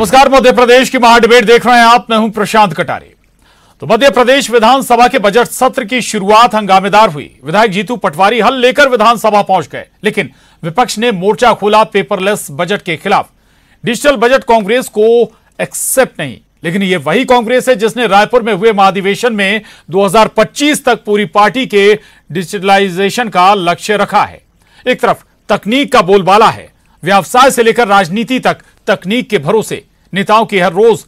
नमस्कार, मध्य प्रदेश की महाडिबेट देख रहे हैं आप। मैं हूं प्रशांत कटारे। तो मध्य प्रदेश विधानसभा के बजट सत्र की शुरुआत हंगामेदार हुई। विधायक जीतू पटवारी हल लेकर विधानसभा पहुंच गए, लेकिन विपक्ष ने मोर्चा खोला पेपरलेस बजट के खिलाफ। डिजिटल बजट कांग्रेस को एक्सेप्ट नहीं, लेकिन यह वही कांग्रेस है जिसने रायपुर में हुए महाधिवेशन में 2025 तक पूरी पार्टी के डिजिटलाइजेशन का लक्ष्य रखा है। एक तरफ तकनीक का बोलबाला है, व्यवसाय से लेकर राजनीति तक तकनीक के भरोसे नेताओं की हर रोज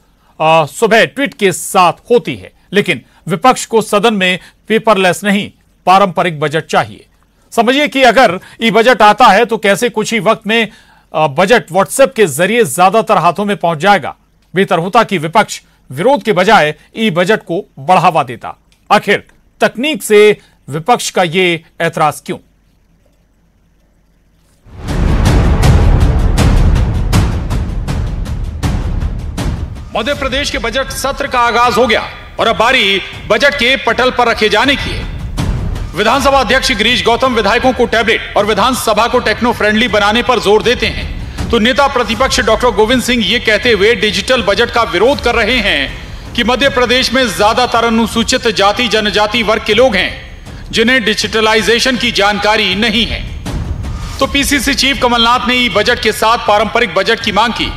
सुबह ट्वीट के साथ होती है, लेकिन विपक्ष को सदन में पेपरलेस नहीं पारंपरिक बजट चाहिए। समझिए कि अगर ई बजट आता है तो कैसे कुछ ही वक्त में बजट व्हाट्सएप के जरिए ज्यादातर हाथों में पहुंच जाएगा। बेहतर होता कि विपक्ष विरोध के बजाय ई बजट को बढ़ावा देता। आखिर तकनीक से विपक्ष का ये ऐतराज क्यों? मध्य प्रदेश के बजट सत्र का आगाज हो गया और अब बारी बजट के पटल पर रखे जाने की है। विधानसभा अध्यक्ष गिरीश गौतम विधायकों को टैबलेट और विधानसभा को टेक्नो फ्रेंडली बनाने पर जोर देते हैं, तो नेता प्रतिपक्ष डॉक्टर गोविंद सिंह ये कहते हुए डिजिटल बजट का विरोध कर रहे हैं कि मध्य प्रदेश में ज्यादातर अनुसूचित जाति जनजाति वर्ग के लोग हैं जिन्हें डिजिटलाइजेशन की जानकारी नहीं है। तो पीसीसी चीफ कमलनाथ ने ई बजट के साथ पारंपरिक बजट की मांग की।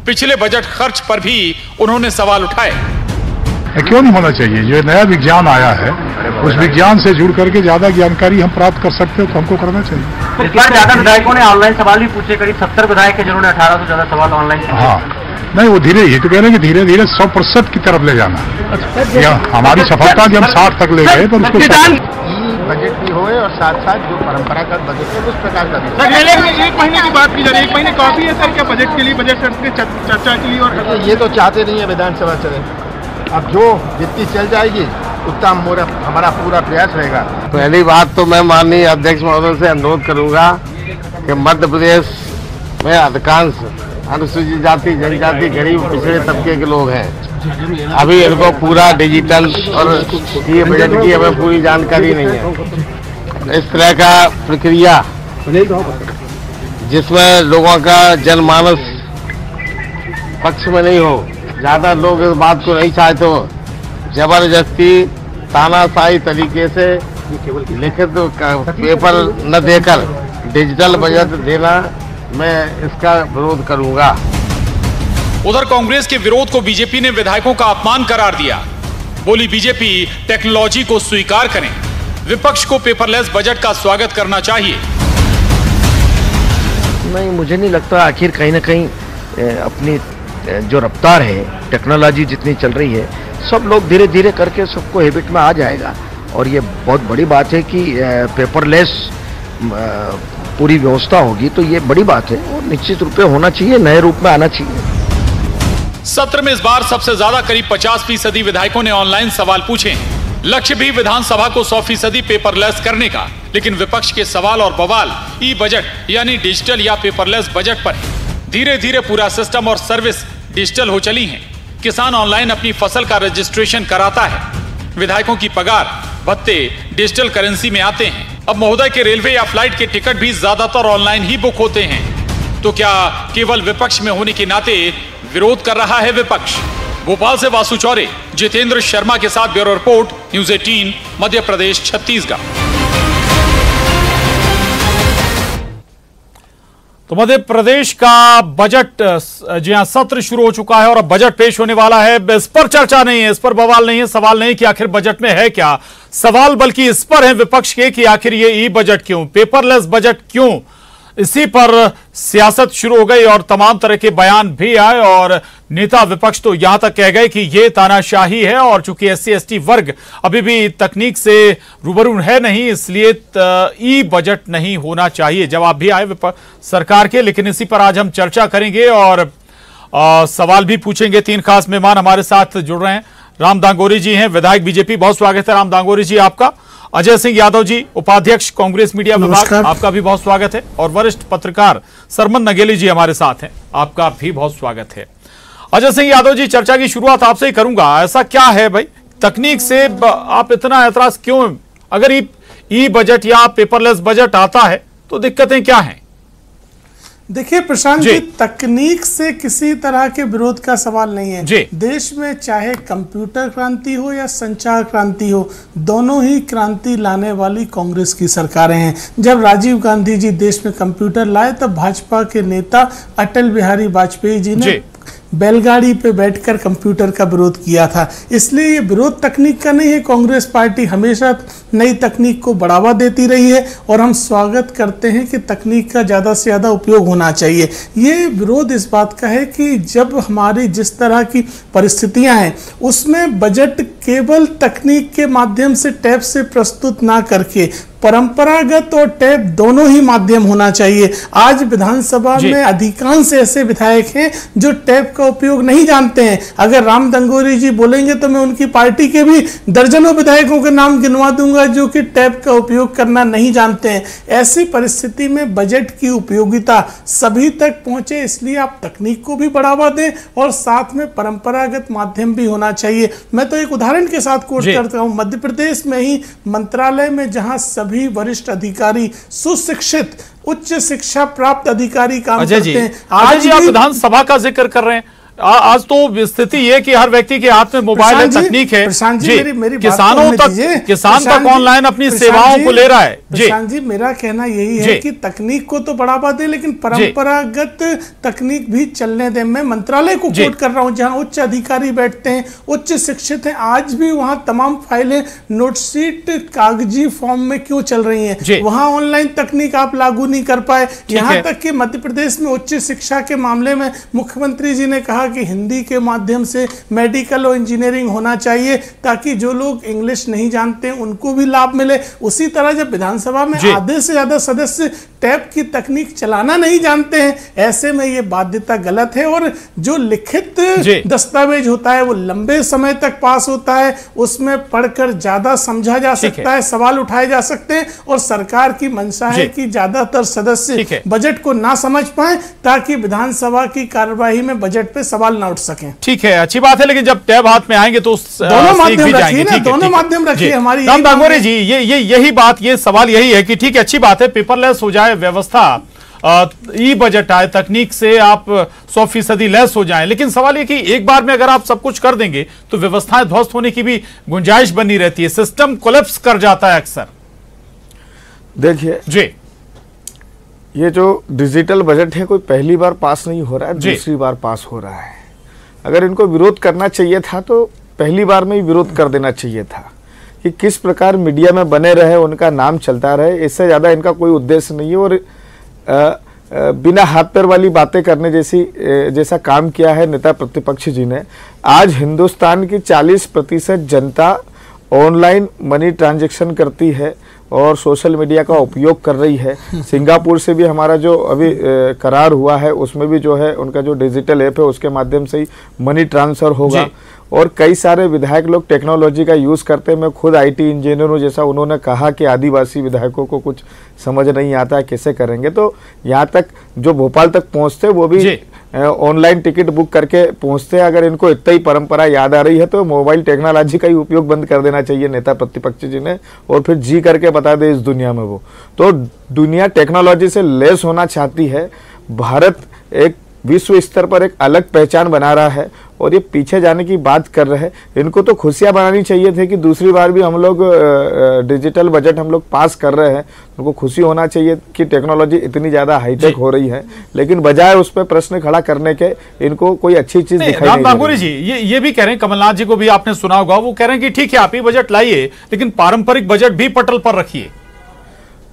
पिछले बजट खर्च पर भी उन्होंने सवाल उठाए। क्यों नहीं होना चाहिए? जो नया विज्ञान आया है उस विज्ञान से जुड़ करके ज्यादा जानकारी हम प्राप्त कर सकते हो तो हमको करना चाहिए। इस बार ज्यादा विधायकों ने ऑनलाइन सवाल भी पूछे, करीब 70 विधायक है जिन्होंने 18 से ज्यादा सवाल ऑनलाइन पूछे। हाँ, नहीं वो धीरे ही तो कह रहे हैं कि धीरे धीरे 100% की तरफ ले जाना। हमारी सफलता कि हम 60 तक ले गए, पर उसको बजट भी होए और साथ साथ जो परंपरागत बजट है उस प्रकार का भी। एक महीने की बात की जा रही है, एक महीने काफी है सर क्या बजट के लिए, बजट सत्र की चर्चा के लिए? और ये तो चाहते नहीं है विधानसभा चले। अब जो जितनी चल जाएगी उतना हमारा पूरा प्रयास रहेगा। पहली बात तो मैं माननीय अध्यक्ष महोदय से अनुरोध करूंगा कि मध्य प्रदेश में अधिकांश अनुसूचित जाति जनजाति गरीब पिछड़े तबके के लोग हैं। अभी इनको पूरा डिजिटल और ये बजट की हमें पूरी जानकारी नहीं है। इस तरह का प्रक्रिया जिसमें लोगों का जनमानस पक्ष में नहीं हो, ज्यादा लोग इस बात को नहीं चाहते हो, जबरदस्ती तानाशाही तरीके से लिखित पेपर न देकर डिजिटल बजट देना, मैं इसका विरोध करूंगा। उधर कांग्रेस के विरोध को बीजेपी ने विधायकों का अपमान करार दिया। बोली बीजेपी टेक्नोलॉजी को स्वीकार करें, विपक्ष को पेपरलेस बजट का स्वागत करना चाहिए। नहीं, मुझे नहीं लगता। आखिर कहीं ना कहीं अपनी जो रफ्तार है, टेक्नोलॉजी जितनी चल रही है, सब लोग धीरे धीरे करके सबको हैबिट में आ जाएगा। और ये बहुत बड़ी बात है कि पेपरलेस पूरी व्यवस्था होगी, तो ये बड़ी बात है और निश्चित रूप से होना चाहिए, नए रूप में आना चाहिए। सत्र में इस बार सबसे ज्यादा करीब 50% विधायकों ने ऑनलाइन सवाल पूछे। लक्ष्य भी विधानसभा को 100% पेपरलेस करने का, लेकिन विपक्ष के सवाल और बवाल ई बजट यानी डिजिटल या पेपरलेस बजट पर है। धीरे धीरे पूरा सिस्टम और सर्विस डिजिटल हो चली है। किसान ऑनलाइन अपनी फसल का रजिस्ट्रेशन कराता है। विधायकों की पगार भत्ते डिजिटल करेंसी में आते हैं। अब महोदय के रेलवे या फ्लाइट के टिकट भी ज्यादातर ऑनलाइन ही बुक होते हैं। तो क्या केवल विपक्ष में होने के नाते विरोध कर रहा है विपक्ष? भोपाल से वासु चौरे, जितेंद्र शर्मा के साथ bureau report, news 18 Madhya Pradesh Chhattisgarh. तो मध्य प्रदेश का बजट जी हां सत्र शुरू हो चुका है और अब बजट पेश होने वाला है। इस पर चर्चा नहीं है, इस पर बवाल नहीं है, सवाल नहीं कि आखिर बजट में है क्या। सवाल बल्कि इस पर है विपक्ष के कि आखिर ये ई बजट क्यों, पेपरलेस बजट क्यों। इसी पर सियासत शुरू हो गई और तमाम तरह के बयान भी आए और नेता विपक्ष तो यहां तक कह गए कि ये तानाशाही है और चूंकि SC/ST वर्ग अभी भी तकनीक से रूबरू है नहीं, इसलिए ई बजट नहीं होना चाहिए। जवाब भी आए सरकार के, लेकिन इसी पर आज हम चर्चा करेंगे और सवाल भी पूछेंगे। 3 खास मेहमान हमारे साथ जुड़ रहे हैं। राम दांगोरी जी हैं, विधायक बीजेपी, बहुत स्वागत है राम दांगोरी जी आपका। अजय सिंह यादव जी, उपाध्यक्ष कांग्रेस मीडिया विभाग, आपका भी बहुत स्वागत है। और वरिष्ठ पत्रकार सरमन नगेली जी हमारे साथ हैं, आपका भी बहुत स्वागत है। अजय सिंह यादव जी, चर्चा की शुरुआत आपसे ही करूंगा। ऐसा क्या है भाई, तकनीक से आप इतना ऐतराज क्यों? अगर ई बजट या पेपरलेस बजट आता है तो दिक्कतें क्या हैं? देखिए प्रशांत जी, तकनीक से किसी तरह के विरोध का सवाल नहीं है। देश में चाहे कंप्यूटर क्रांति हो या संचार क्रांति हो, दोनों ही क्रांति लाने वाली कांग्रेस की सरकारें हैं। जब राजीव गांधी जी देश में कंप्यूटर लाए तब भाजपा के नेता अटल बिहारी वाजपेयी जी ने बैलगाड़ी पे बैठकर कंप्यूटर का विरोध किया था। इसलिए ये विरोध तकनीक का नहीं है। कांग्रेस पार्टी हमेशा नई तकनीक को बढ़ावा देती रही है और हम स्वागत करते हैं कि तकनीक का ज़्यादा से ज़्यादा उपयोग होना चाहिए। ये विरोध इस बात का है कि जब हमारी जिस तरह की परिस्थितियां हैं उसमें बजट केवल तकनीक के माध्यम से टैब से प्रस्तुत ना करके परंपरागत और टैब दोनों ही माध्यम होना चाहिए। आज विधानसभा में अधिकांश ऐसे विधायक हैं जो टैब का उपयोग नहीं जानते हैं। अगर राम दंगोरी जी बोलेंगे तो मैं उनकी पार्टी के भी दर्जनों विधायकों के नाम गिनवा दूंगा जो कि टैब का उपयोग करना नहीं जानते हैं। ऐसी परिस्थिति में बजट की उपयोगिता सभी तक पहुंचे, इसलिए आप तकनीक को भी बढ़ावा दें और साथ में परंपरागत माध्यम भी होना चाहिए। मैं तो एक उदाहरण के साथ कोट करता हूं। मध्य प्रदेश में ही मंत्रालय में जहां सभी वरिष्ठ अधिकारी सुशिक्षित उच्च शिक्षा प्राप्त अधिकारी काम करते हैं। आज आप विधानसभा का जिक्र कर रहे हैं। आज तो स्थिति ये कि हर व्यक्ति के हाथ में मोबाइल है, तकनीक है। मेरी किसानों तक किसान तक ऑनलाइन अपनी सेवाओं को ले रहा है। प्रशांत जी, मेरा कहना यही है कि तकनीक को तो बढ़ावा दे लेकिन परंपरागत तकनीक भी चलने दें। मैं मंत्रालय को कोट कर रहा हूं जहां उच्च अधिकारी बैठते हैं, उच्च शिक्षित हैं, आज भी वहां तमाम फाइलें नोटशीट कागजी फॉर्म में क्यों चल रही हैं? वहां ऑनलाइन तकनीक आप लागू नहीं कर पाए। यहां तक कि मध्य प्रदेश में उच्च शिक्षा के मामले में मुख्यमंत्री जी ने कहा कि हिंदी के माध्यम से मेडिकल और इंजीनियरिंग होना चाहिए ताकि जो लोग इंग्लिश नहीं जानते हैं उनको भी लाभ मिले। उसी तरह जब विधानसभा में आधे से ज्यादा सदस्य टैब की तकनीक चलाना नहीं जानते हैं, ऐसे में ये बाध्यता गलत है। और जो लिखित दस्तावेज होता है वो लंबे समय तक पास होता है, उसमें पढ़कर ज्यादा समझा जा सकता है, सवाल उठाए जा सकते हैं। और सरकार की मंशा है कि ज्यादातर सदस्य बजट को ना समझ पाए ताकि विधानसभा की कार्यवाही में बजट पे सवाल ना उठ सकें। ठीक है, अच्छी बात है, लेकिन जब टैब हाथ में आएंगे तो दोनों माध्यम रखिए ना, दोनों माध्यम रखिए। हमारी राम दांगोरे जी, यही बात, ये सवाल यही है कि ठीक है, अच्छी बात है, पेपरलेस हो जाए व्यवस्था, ई बजट आए, तकनीक से आप 100% लैस हो जाएं, लेकिन सवाल ये कि एक बार में अगर आप सब कुछ कर देंगे तो व्यवस्थाएं ध्वस्त होने की भी गुंजाइश बनी रहती है, सिस्टम कोलैप्स कर जाता है अक्सर। देखिए जी, ये जो डिजिटल बजट है कोई पहली बार पास नहीं हो रहा है, दूसरी बार पास हो रहा है। अगर इनको विरोध करना चाहिए था तो पहली बार में ही विरोध कर देना चाहिए था कि किस प्रकार मीडिया में बने रहे, उनका नाम चलता रहे, इससे ज़्यादा इनका कोई उद्देश्य नहीं है। और बिना हाथ पैर वाली बातें करने जैसा काम किया है नेता प्रतिपक्ष जी ने। आज हिंदुस्तान की 40% जनता ऑनलाइन मनी ट्रांजैक्शन करती है और सोशल मीडिया का उपयोग कर रही है। सिंगापुर से भी हमारा जो अभी करार हुआ है उसमें भी जो है उनका जो डिजिटल ऐप है उसके माध्यम से ही मनी ट्रांसफर होगा। और कई सारे विधायक लोग टेक्नोलॉजी का यूज़ करते हैं। मैं खुद आईटी इंजीनियर हूँ, जैसा उन्होंने कहा कि आदिवासी विधायकों को कुछ समझ नहीं आता है कैसे करेंगे, तो यहाँ तक जो भोपाल तक पहुँचते वो भी ऑनलाइन टिकट बुक करके पहुँचते हैं। अगर इनको इतना ही परंपरा याद आ रही है तो मोबाइल टेक्नोलॉजी का ही उपयोग बंद कर देना चाहिए नेता प्रतिपक्ष जी ने, और फिर जी करके बता दे इस दुनिया में वो। तो दुनिया टेक्नोलॉजी से लेस होना चाहती है। भारत एक विश्व स्तर पर एक अलग पहचान बना रहा है और ये पीछे जाने की बात कर रहे हैं। इनको तो खुशियां बनानी चाहिए थे कि दूसरी बार भी हम लोग डिजिटल बजट हम लोग पास कर रहे हैं। उनको खुशी होना चाहिए कि टेक्नोलॉजी इतनी ज़्यादा हाईटेक हो रही है, लेकिन बजाय उस पर प्रश्न खड़ा करने के इनको कोई अच्छी चीज़ दिखाई नहीं। राम दांगोरे जी ये भी कह रहे हैं, कमलनाथ जी को भी आपने सुना होगा, वो कह रहे हैं कि ठीक है आप ही बजट लाइए लेकिन पारंपरिक बजट भी पटल पर रखिए।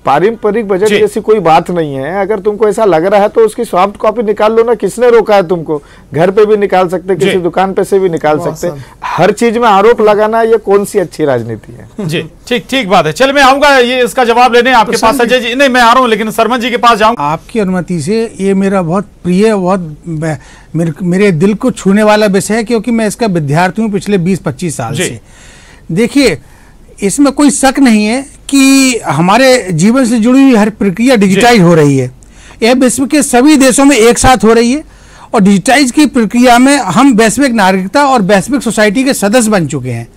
पारंपरिक बजट जैसी कोई बात नहीं है। अगर तुमको ऐसा लग रहा है तो उसकी सॉफ्ट कॉपी निकाल लो ना, किसने रोका है तुमको? घर पे भी निकाल सकते, किसी दुकान पे से भी निकाल सकते। हर चीज में आरोप लगाना ये कौन सी अच्छी राजनीति है? जी ठीक बात है। चल मैं आऊंगा ये इसका जवाब लेने आपके पास। अजय जी नहीं, मैं आ रहा हूँ, लेकिन सरमन जी के पास जाऊंगा। आपकी अनुमति से, ये मेरा बहुत प्रिय, बहुत मेरे दिल को छूने वाला विषय है क्योंकि मैं इसका विद्यार्थी हूँ पिछले 20-25 साल से। देखिए, इसमें कोई शक नहीं है कि हमारे जीवन से जुड़ी हुई हर प्रक्रिया डिजिटाइज हो रही है। यह विश्व के सभी देशों में एक साथ हो रही है और डिजिटाइज की प्रक्रिया में हम वैश्विक नागरिकता और वैश्विक सोसाइटी के सदस्य बन चुके हैं।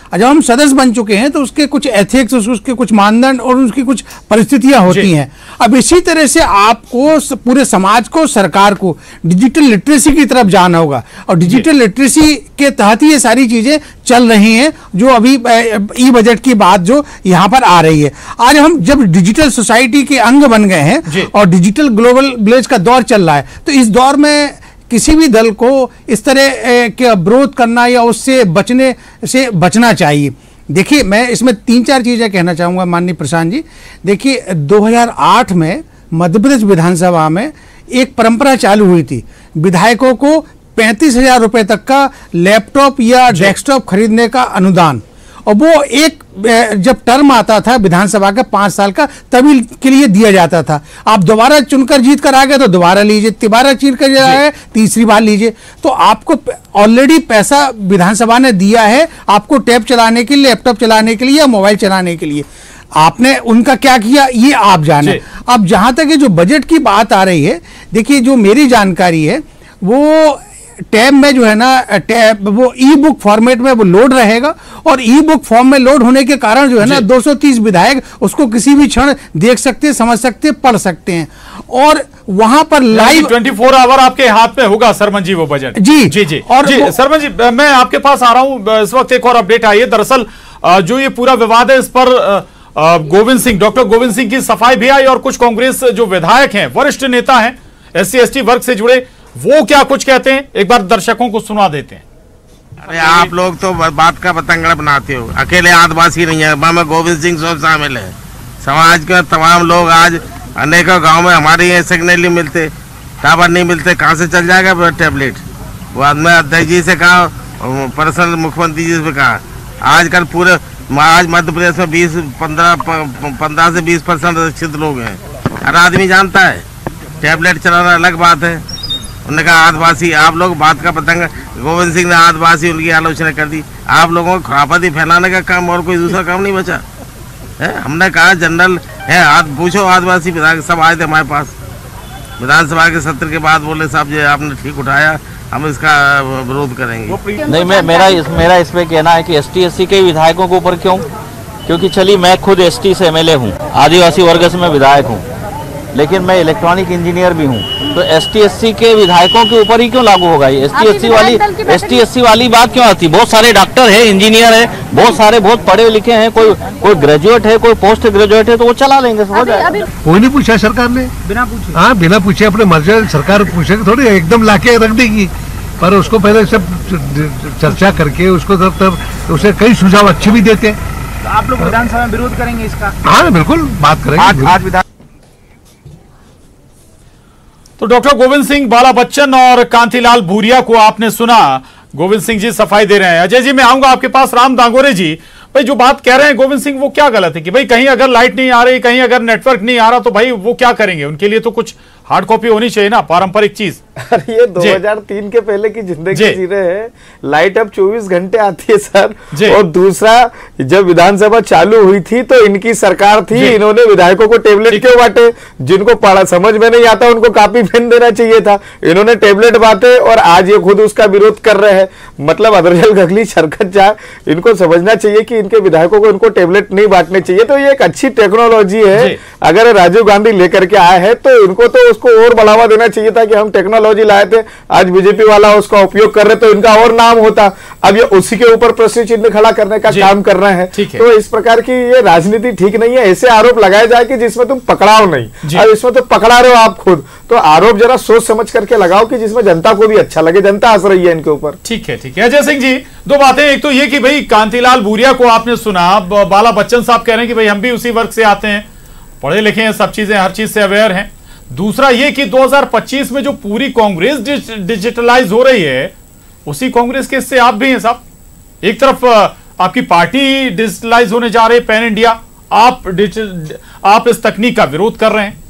जब हम सदस्य बन चुके हैं तो उसके कुछ एथिक्स, उसके कुछ मानदंड और उसकी कुछ परिस्थितियां होती हैं। अब इसी तरह से आपको पूरे समाज को, सरकार को डिजिटल लिटरेसी की तरफ जाना होगा और डिजिटल लिटरेसी के तहत ही ये सारी चीजें चल रही हैं जो अभी ई बजट की बात जो यहाँ पर आ रही है। आज हम जब डिजिटल सोसाइटी के अंग बन गए हैं और डिजिटल ग्लोबल विलेज का दौर चल रहा है, तो इस दौर में किसी भी दल को इस तरह के विरोध करना या उससे बचना चाहिए। देखिए, मैं इसमें 3-4 चीजें कहना चाहूंगा माननीय प्रशांत जी। देखिए, 2008 में मध्य प्रदेश विधानसभा में एक परंपरा चालू हुई थी, विधायकों को 35,000 रुपए तक का लैपटॉप या डेस्कटॉप खरीदने का अनुदान, और वो एक जब टर्म आता था विधानसभा का 5 साल का तभी के लिए दिया जाता था। आप दोबारा चुनकर जीत कर आ गए तो दोबारा लीजिए, तिबारा चीर कर आए तीसरी बार लीजिए। तो आपको ऑलरेडी पैसा विधानसभा ने दिया है आपको टैब चलाने के लिए, लैपटॉप चलाने के लिए या मोबाइल चलाने के लिए। आपने उनका क्या किया ये आप जाने। अब जहां तक ये जो बजट की बात आ रही है, देखिए जो मेरी जानकारी है वो टैब में जो है ना, टैब वो ई बुक फॉर्मेट में वो लोड रहेगा और ई बुक फॉर्म में लोड होने के कारण जो है ना 230 विधायक उसको किसी भी क्षण देख सकते, समझ सकते, पढ़ सकते हैं और वहां पर लाइव 24 आवर आपके हाथ में होगा सरमन जी वो बजट। जी जी जी और जी सरमन जी मैं आपके पास आ रहा हूं। इस वक्त एक और अपडेट आई है। दरअसल जो ये पूरा विवाद है इस पर गोविंद सिंह, डॉक्टर गोविंद सिंह की सफाई भी आई और कुछ कांग्रेस जो विधायक हैं, वरिष्ठ नेता हैं, SC/ST वर्ग से जुड़े, वो क्या कुछ कहते हैं एक बार दर्शकों को सुना देते हैं। अरे आप लोग तो बात का पतंगड़ बनाते हो, अकेले आदिवासी नहीं है, मैं गोविंद सिंह सब शामिल है। समाज के तमाम लोग आज अनेकों गांव में हमारे यहाँ सिग्नल नहीं मिलते, टावर नहीं मिलते, कहाँ से चल जाएगा टैबलेट। वो मैं अध्यक्ष जी से कहा, पर्सनल मुख्यमंत्री जी से कहा, आजकल पूरे आज मध्य प्रदेश में 15 से 20% शिक्षित लोग हैं। हर आदमी जानता है टैबलेट चलाना अलग बात है। उन्होंने कहा आदिवासी, आप लोग बात का पतंग, गोविंद सिंह ने आदिवासी उनकी आलोचना कर दी। आप लोगों को खरापति फैलाने का काम और कोई दूसरा काम नहीं बचा है। हमने कहा जनरल है, आज पूछो आदिवासी विधायक सब आए थे हमारे पास विधानसभा के सत्र के बाद, बोले साहब जी आपने ठीक उठाया, हम इसका विरोध करेंगे। नहीं, मेरा इस पे कहना है कि ST/SC के विधायकों के ऊपर क्यों, क्योंकि चलिए मैं खुद ST से MLA हूँ, आदिवासी वर्ग से मैं विधायक हूँ, लेकिन मैं इलेक्ट्रॉनिक इंजीनियर भी हूँ, तो ST/SC के विधायकों के ऊपर ही क्यों लागू होगा ये? ST/SC वाली बात क्यों आती? बहुत सारे डॉक्टर है, इंजीनियर है, बहुत पढ़े लिखे हैं, कोई ग्रेजुएट है, कोई पोस्ट ग्रेजुएट है, तो वो चला लेंगे, हो जाएगा। कोई नहीं पूछा सरकार ने, बिना पूछे, हाँ बिना पूछे अपने मर्जी सरकार पूछेगी थोड़ी एकदम लाके रख देगी, पर उसको पहले सब चर्चा करके उसको तब उसे कई सुझाव अच्छे भी देते। तो आप लोग विधानसभा में विरोध करेंगे इसका? हाँ बिल्कुल बात करेंगे आज विधान। तो डॉक्टर गोविंद सिंह, बाला बच्चन और कांतिलाल भूरिया को आपने सुना। गोविंद सिंह जी सफाई दे रहे हैं। अजय जी मैं आऊंगा आपके पास। राम दांगोरे जी, भाई जो बात कह रहे हैं गोविंद सिंह वो क्या गलत है कि भाई कहीं अगर लाइट नहीं आ रही, कहीं अगर नेटवर्क नहीं आ रहा तो भाई वो क्या करेंगे? उनके लिए तो कुछ हार्ड कॉपी होनी चाहिए ना, पारंपरिक चीज। अरे ये 2003 के पहले की जिंदगी जी रहे हैं। लाइट अब 24 घंटे आती है सर। और दूसरा, जब विधानसभा चालू हुई थी तो इनकी सरकार थी, इन्होंने विधायकों को टेबलेट क्यों बांटे? जिनको पढ़ा समझ में नहीं आता उनको कॉपी पेन देना चाहिए था, इन्होंने टेबलेट बांटे और आज ये खुद उसका विरोध कर रहे हैं। मतलब अदरजल गगली शरकत जाए, इनको समझना चाहिए कि इनके विधायकों को इनको टेबलेट नहीं बांटने चाहिए। तो ये एक अच्छी टेक्नोलॉजी है, अगर राजीव गांधी लेकर के आए हैं तो इनको तो उसको और बढ़ावा देना चाहिए था कि हम टेक्नोलॉजी लाए थे, आज बीजेपी वाला उसका उपयोग कर रहे तो इनका और नाम होता। अब ये उसी के ऊपर प्रश्न चिन्ह खड़ा करने का काम कर रहे हैं। तो इस प्रकार की ये राजनीति ठीक नहीं है। ऐसे आरोप लगाए जाए कि जिसमें तुम पकड़ाओ नहीं, अब इसमें तो पकड़ा रहे हो आप खुद। तो आरोप जरा सोच समझ करके लगाओ कि जिसमें जनता को भी अच्छा लगे, जनता हंस रही है इनके ऊपर। ठीक है, ठीक है। अजय सिंह जी, दो बातें, एक तो ये कि भाई कांतिलाल भूरिया को आपने सुना, बाला बच्चन साहब कह रहे हैं कि भाई हम भी उसी वर्ग से आते हैं, पढ़े लिखे हैं, सब चीजें हर चीज से अवेयर हैं। दूसरा ये कि 2025 में जो पूरी कांग्रेस डिजिटलाइज हो रही है, उसी कांग्रेस के हिस्से आप भी हैं साहब। एक तरफ आपकी पार्टी डिजिटलाइज होने जा रही है, पैन इंडिया, आप इस तकनीक का विरोध कर रहे हैं।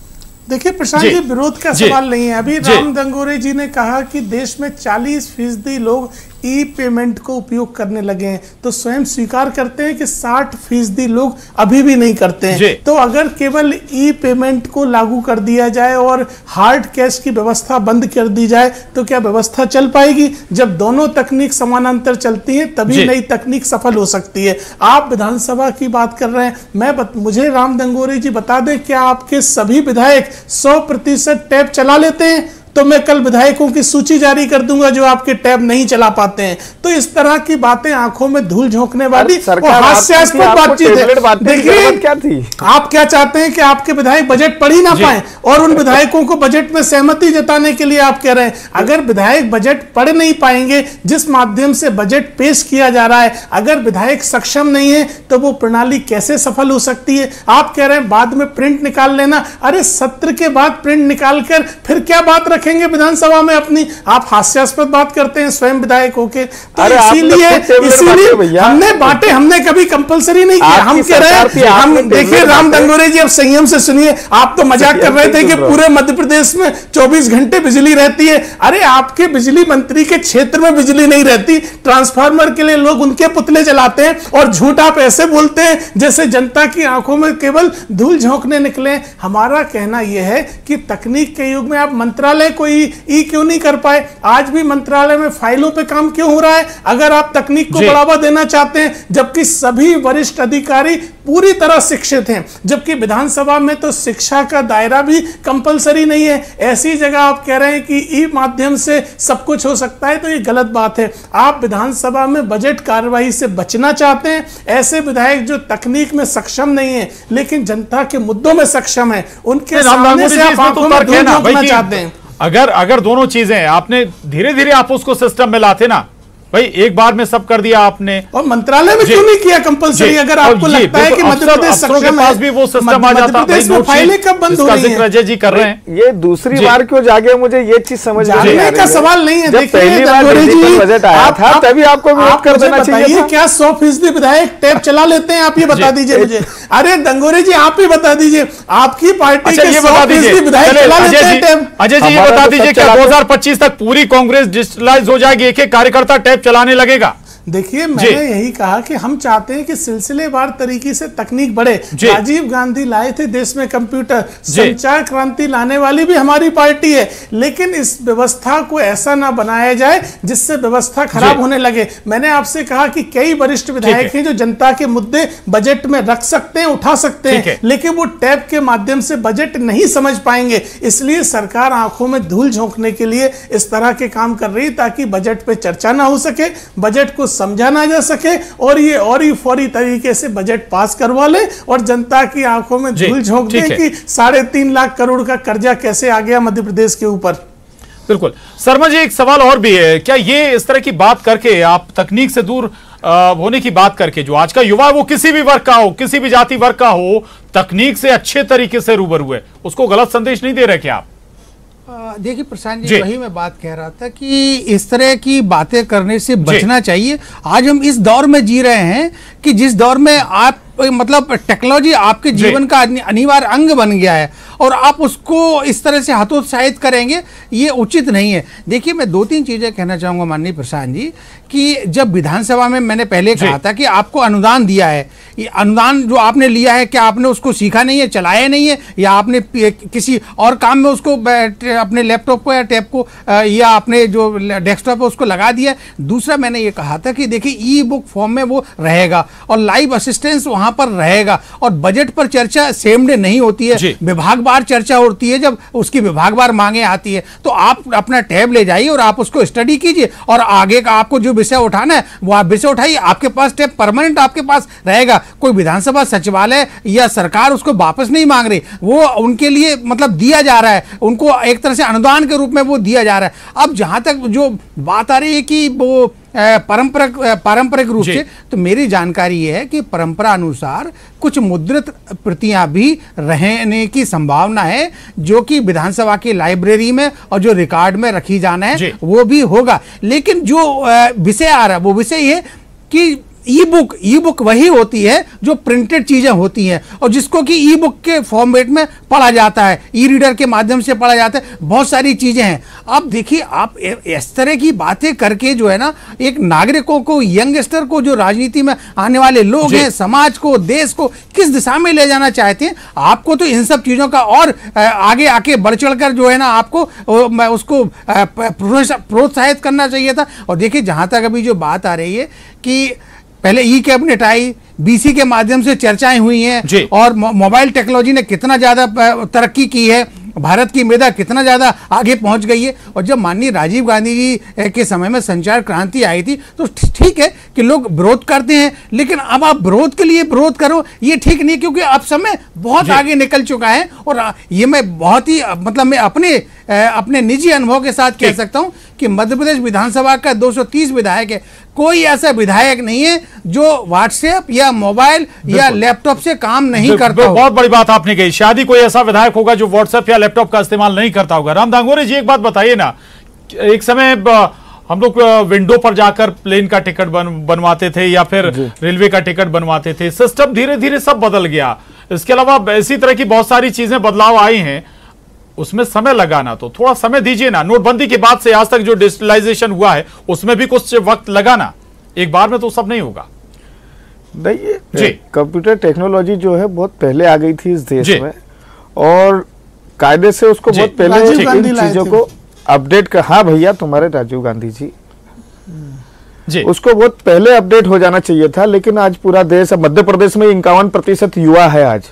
देखिए प्रशांत जी, विरोध का सवाल नहीं है। अभी राम दांगोरे जी ने कहा कि देश में 40% लोग ई पेमेंट को उपयोग करने लगे हैं, तो स्वयं स्वीकार करते हैं कि 60% लोग अभी भी नहीं करते हैं। तो अगर केवल ई पेमेंट को लागू कर दिया जाए और हार्ड कैश की व्यवस्था बंद कर दी जाए तो क्या व्यवस्था चल पाएगी? जब दोनों तकनीक समानांतर चलती है तभी नई तकनीक सफल हो सकती है। आप विधानसभा की बात कर रहे हैं, मुझे राम दंगोरे जी बता दें, क्या आपके सभी विधायक 100% टैब चला लेते हैं? तो मैं कल विधायकों की सूची जारी कर दूंगा जो आपके टैब नहीं चला पाते हैं। तो इस तरह की बातें आंखों में धूल झोंकने वाली और हास्यास्पद बातचीत है। देखिए क्या थी, आप क्या चाहते हैं कि आपके विधायक बजट पढ़ ही ना पाए और उन विधायकों को बजट में सहमति जताने के लिए आप कह रहे हैं। अगर विधायक बजट पढ़ नहीं पाएंगे, जिस माध्यम से बजट पेश किया जा रहा है, अगर विधायक सक्षम नहीं है तो वो प्रणाली कैसे सफल हो सकती है? आप कह रहे हैं बाद में प्रिंट निकाल लेना। अरे सत्र के बाद प्रिंट निकालकर फिर क्या बात रखेंगे विधानसभा में अपनी? आप हास्यास्पद बात करते हैं स्वयं विधायक होके। तो इसीलिए हमने बांटे, हमने कभी कंपलसरी नहीं किया। हम कह रहे हैं, हम देखिए राम दंगोरे जी अब संयम से सुनिए। आप तो मजाक कर रहे थे कि पूरे मध्य प्रदेश में 24 घंटे बिजली रहती है। अरे आपके बिजली मंत्री के क्षेत्र में बिजली नहीं रहती, ट्रांसफार्मर के लिए लोग उनके पुतले जलाते हैं और झूठ आप ऐसे बोलते हैं जैसे जनता की आंखों में केवल धूल झोंकने निकले। हमारा कहना यह है कि तकनीक के युग में आप मंत्रालय कोई ई क्यों नहीं कर पाए? आज भी मंत्रालय में फाइलों पे काम क्यों हो रहा है? अगर आप तकनीक को बढ़ावा देना चाहते हैं, जबकि सभी वरिष्ठ अधिकारी पूरी तरह शिक्षित हैं, जबकि विधानसभा में तो शिक्षा का दायरा भी कंपलसरी नहीं है। ऐसी जगह आप कह रहे हैं कि ई माध्यम से सब कुछ हो सकता है, तो ये गलत बात है। आप विधानसभा में बजट कार्यवाही से बचना चाहते हैं। ऐसे विधायक जो तकनीक में सक्षम नहीं है लेकिन जनता के मुद्दों में सक्षम है, उनके सामने से आप आंखों में धूल झोंकना चाहते हैं। अगर दोनों चीजें आपने धीरे धीरे आप उसको सिस्टम में लाते ना भाई, एक बार में सब कर दिया आपने, और मंत्रालय में क्यों नहीं किया कंपलसरी? अगर आपको लगता है कि मध्य प्रदेश सक्षम है, भी वो सिस्टम आ जाता है। फाइलें कब बंद हो रही हैं? अजय जी कर रहे हैं, ये दूसरी बार क्यों जागे? मुझे ये चीज समझ नहीं आ रही है। का सवाल नहीं है। जब पहली बार डिजिटल बजट आया था तभी आपको विरोध कर देना चाहिए। क्या 100% विधायक टैब चला लेते हैं? आप ये बता दीजिए मुझे। अरे दंगोरे जी आप ही बता दीजिए, आपकी पार्टी के 100% विधायक चला लेते हैं टैब? अजय जी ये बता दीजिए, क्या 2025 तक पूरी कांग्रेस डिजिटलाइज हो जाएगी, एक एक कार्यकर्ता टैब चलाने लगेगा? देखिए मैंने यही कहा कि हम चाहते हैं कि सिलसिलेवार तरीके से तकनीक बढ़े। राजीव गांधी लाए थे देश में कंप्यूटर, संचार क्रांति लाने वाली भी हमारी पार्टी है, लेकिन इस व्यवस्था को ऐसा ना बनाया जाए जिससे व्यवस्था खराब होने लगे। मैंने आपसे कहा कि कई वरिष्ठ विधायक हैं जो जनता के मुद्दे बजट में रख सकते हैं, उठा सकते हैं, लेकिन वो टैब के माध्यम से बजट नहीं समझ पाएंगे। इसलिए सरकार आंखों में धूल झोंकने के लिए इस तरह के काम कर रही ताकि बजट पे चर्चा ना हो सके, बजट को समझा ना जा सके और ये फौरी तरीके से बजट पास करवा ले और जनता की आंखों में धूल झोंक दे कि 3.5 लाख करोड़ का कर्जा कैसे आ गया मध्य प्रदेश के ऊपर। बिल्कुल। शर्मा जी एक सवाल और भी है, क्या ये इस तरह की बात करके आप तकनीक से दूर होने की बात करके जो आज का युवा वो किसी भी वर्ग का हो, किसी भी जाति वर्ग का हो, तकनीक से अच्छे तरीके से रूबरू है, उसको गलत संदेश नहीं दे रहे क्या आप? देखिए प्रशांत जी वही मैं बात कह रहा था कि इस तरह की बातें करने से बचना चाहिए। आज हम इस दौर में जी रहे हैं कि जिस दौर में आप मतलब टेक्नोलॉजी आपके जीवन का अनिवार्य अंग बन गया है और आप उसको इस तरह से हतोत्साहित करेंगे, ये उचित नहीं है। देखिए मैं 2-3 चीजें कहना चाहूंगा माननीय प्रशांत जी कि जब विधानसभा में मैंने पहले कहा था कि आपको अनुदान दिया है, ये अनुदान जो आपने लिया है क्या आपने उसको सीखा नहीं है, चलाया नहीं है, या आपने किसी और काम में उसको अपने लैपटॉप को या टैब को या अपने जो डेस्कटॉप है उसको लगा दिया है? दूसरा मैंने ये कहा था कि देखिए ई बुक फॉर्म में वो रहेगा और लाइव असिस्टेंस वहां पर रहेगा और बजट पर चर्चा सेम डे नहीं होती है, विभागवार चर्चा होती है। जब उसकी विभागवार मांगे आती है तो आप अपना टैब ले जाइए और आप उसको स्टडी कीजिए और आगे का आपको जो विषय उठाना है वो आप विषय उठाइए, आपके पास टैब परमानेंट आपके पास रहेगा। कोई विधानसभा सचिवालय या सरकार उसको वापस नहीं मांग रही, वो उनके लिए मतलब दिया जा रहा है, उनको एक तरह से अनुदान के रूप में वो दिया जा रहा है। अब जहां तक जो बात आ रही है कि वो पारंपरिक रूप से, तो मेरी जानकारी ये है कि परंपरा अनुसार कुछ मुद्रित प्रतियां भी रहने की संभावना है जो कि विधानसभा की लाइब्रेरी में और जो रिकॉर्ड में रखी जाना है वो भी होगा। लेकिन जो विषय आ रहा है वो विषय ये कि ई बुक वही होती है जो प्रिंटेड चीजें होती हैं और जिसको कि ई बुक के फॉर्मेट में पढ़ा जाता है, ई रीडर के माध्यम से पढ़ा जाता है, बहुत सारी चीजें हैं। अब देखिए आप इस तरह की बातें करके जो है ना एक नागरिकों को, यंगस्टर को, जो राजनीति में आने वाले लोग हैं, समाज को, देश को किस दिशा में ले जाना चाहते हैं। आपको तो इन सब चीजों का और आगे आके बढ़ चढ़कर जो है ना आपको उसको प्रोत्साहित करना चाहिए था। और देखिए जहां तक अभी जो बात आ रही है कि पहले ई कैबिनेट आई, बीसी के माध्यम से चर्चाएं हुई हैं और मोबाइल टेक्नोलॉजी ने कितना ज्यादा तरक्की की है, भारत की मेधा कितना ज्यादा आगे पहुंच गई है। और जब माननीय राजीव गांधी जी के समय में संचार क्रांति आई थी तो ठीक है कि लोग विरोध करते हैं, लेकिन अब आप विरोध के लिए विरोध करो ये ठीक नहीं, क्योंकि अब समय बहुत आगे निकल चुका है। और ये मैं बहुत ही मतलब मैं अपने निजी अनुभव के साथ कह सकता हूं कि मध्य प्रदेश विधानसभा का 230 विधायक है, कोई ऐसा विधायक नहीं है जो व्हाट्सएप या मोबाइल या लैपटॉप से काम नहीं करता। बहुत बड़ी बात आपने कही, शायद ही कोई ऐसा विधायक होगा जो व्हाट्सएप या लैपटॉप का इस्तेमाल नहीं करता होगा। राम दांगोरे जी एक बात बताइए ना, एक समय हम लोग विंडो पर जाकर प्लेन का टिकट बनवाते थे या फिर रेलवे का टिकट बनवाते थे, सिस्टम धीरे धीरे सब बदल गया। इसके अलावा इसी तरह की बहुत सारी चीजें बदलाव आई हैं, उसमें समय लगाना तो थोड़ा समय दीजिए ना। नोटबंदी के बाद से आज तक जो डिजिटलाइजेशन हुआ है उसमें भी कुछ वक्त लगाना, एक बार में तो सब नहीं होगा। नहीं, कंप्यूटर टेक्नोलॉजी जो है बहुत पहले आ गई थी इस देश में और कायदे से उसको बहुत पहले इन चीजों को अपडेट कर। हाँ भैया, तुम्हारे राजीव गांधी जी उसको बहुत पहले अपडेट हो जाना चाहिए था, लेकिन आज पूरा देश, मध्य प्रदेश में 51% युवा है आज,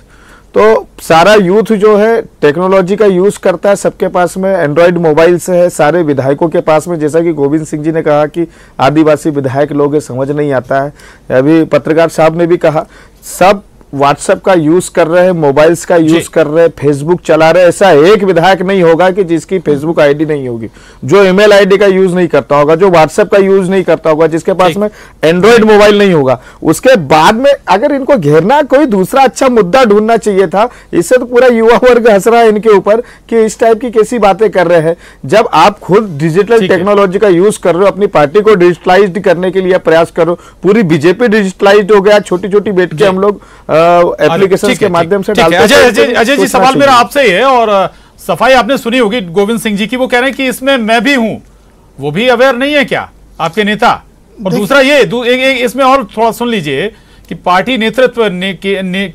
तो सारा यूथ जो है टेक्नोलॉजी का यूज करता है। सबके पास में एंड्रॉइड मोबाइल से है, सारे विधायकों के पास में, जैसा कि गोविंद सिंह जी ने कहा कि आदिवासी विधायक लोग है, समझ नहीं आता है। अभी पत्रकार साहब ने भी कहा सब व्हाट्सएप का यूज कर रहे हैं, मोबाइल्स का यूज कर रहे हैं, फेसबुक चला रहे हैं। ऐसा एक विधायक नहीं होगा कि जिसकी फेसबुक आईडी नहीं होगी, जो ईमेल आईडी का यूज नहीं करता होगा, जो व्हाट्सएप का यूज नहीं करता होगा, जिसके पास में एंड्रॉइड मोबाइल नहीं होगा। उसके बाद में अगर इनको घेरना, कोई दूसरा अच्छा मुद्दा ढूंढना चाहिए था। इससे तो पूरा युवा वर्ग हंस रहा है इनके ऊपर कि इस टाइप की कैसी बातें कर रहे हैं। जब आप खुद डिजिटल टेक्नोलॉजी का यूज कर रहे हो, अपनी पार्टी को डिजिटलाइज करने के लिए प्रयास करो। पूरी बीजेपी डिजिटलाइज हो गया, छोटी छोटी बैठ के हम लोग एप्लीकेशन के माध्यम से डालते हैं। अजय जी, सवाल मेरा आपसे ही है और सफाई आपने सुनी होगी गोविंद सिंह जी की, वो कह रहे हैं कि इसमें मैं भी हूं, वो भी अवेयर नहीं है क्या आपके नेता? और दूसरा ये इसमें और थोड़ा सुन लीजिए कि पार्टी नेतृत्व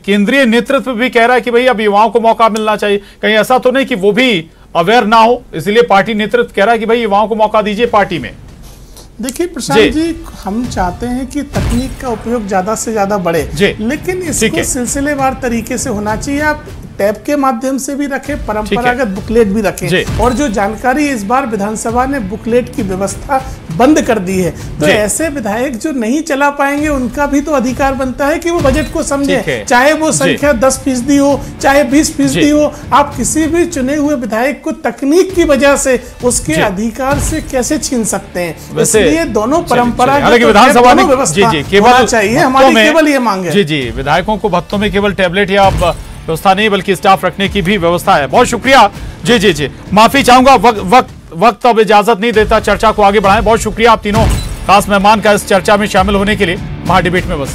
केंद्रीय नेतृत्व भी कह रहा है कि भाई अब युवाओं को मौका मिलना चाहिए। कहीं ऐसा तो नहीं कि वो भी अवेयर ना हो, इसलिए पार्टी नेतृत्व कह रहा है कि भाई युवाओं को मौका दीजिए पार्टी में? देखिए प्रशांत जी, हम चाहते हैं कि तकनीक का उपयोग ज्यादा से ज्यादा बढ़े, लेकिन इसको सिलसिलेवार तरीके से होना चाहिए। आप टैब के माध्यम से भी रखें, परंपरागत बुकलेट भी रखें। और जो जानकारी इस बार विधानसभा ने बुकलेट की व्यवस्था बंद कर दी है, तो ऐसे विधायक जो नहीं चला पाएंगे उनका भी तो अधिकार बनता है कि वो बजट को समझे, चाहे वो संख्या 10% हो, चाहे 20% हो। आप किसी भी चुने हुए विधायक को तकनीक की वजह से उसके अधिकार से कैसे छीन सकते हैं? इसलिए दोनों परंपरा विधानसभा में होना चाहिए, हमारी केवल ये मांग है। जी, विधायकों को भत्तों में केवल टैबलेट या व्यवस्था नहीं बल्कि स्टाफ रखने की भी व्यवस्था है। बहुत शुक्रिया। जी, माफी चाहूंगा, वक्त अब इजाजत नहीं देता चर्चा को आगे बढ़ाएं। बहुत शुक्रिया आप तीनों खास मेहमान का इस चर्चा में शामिल होने के लिए। महाडिबेट में बस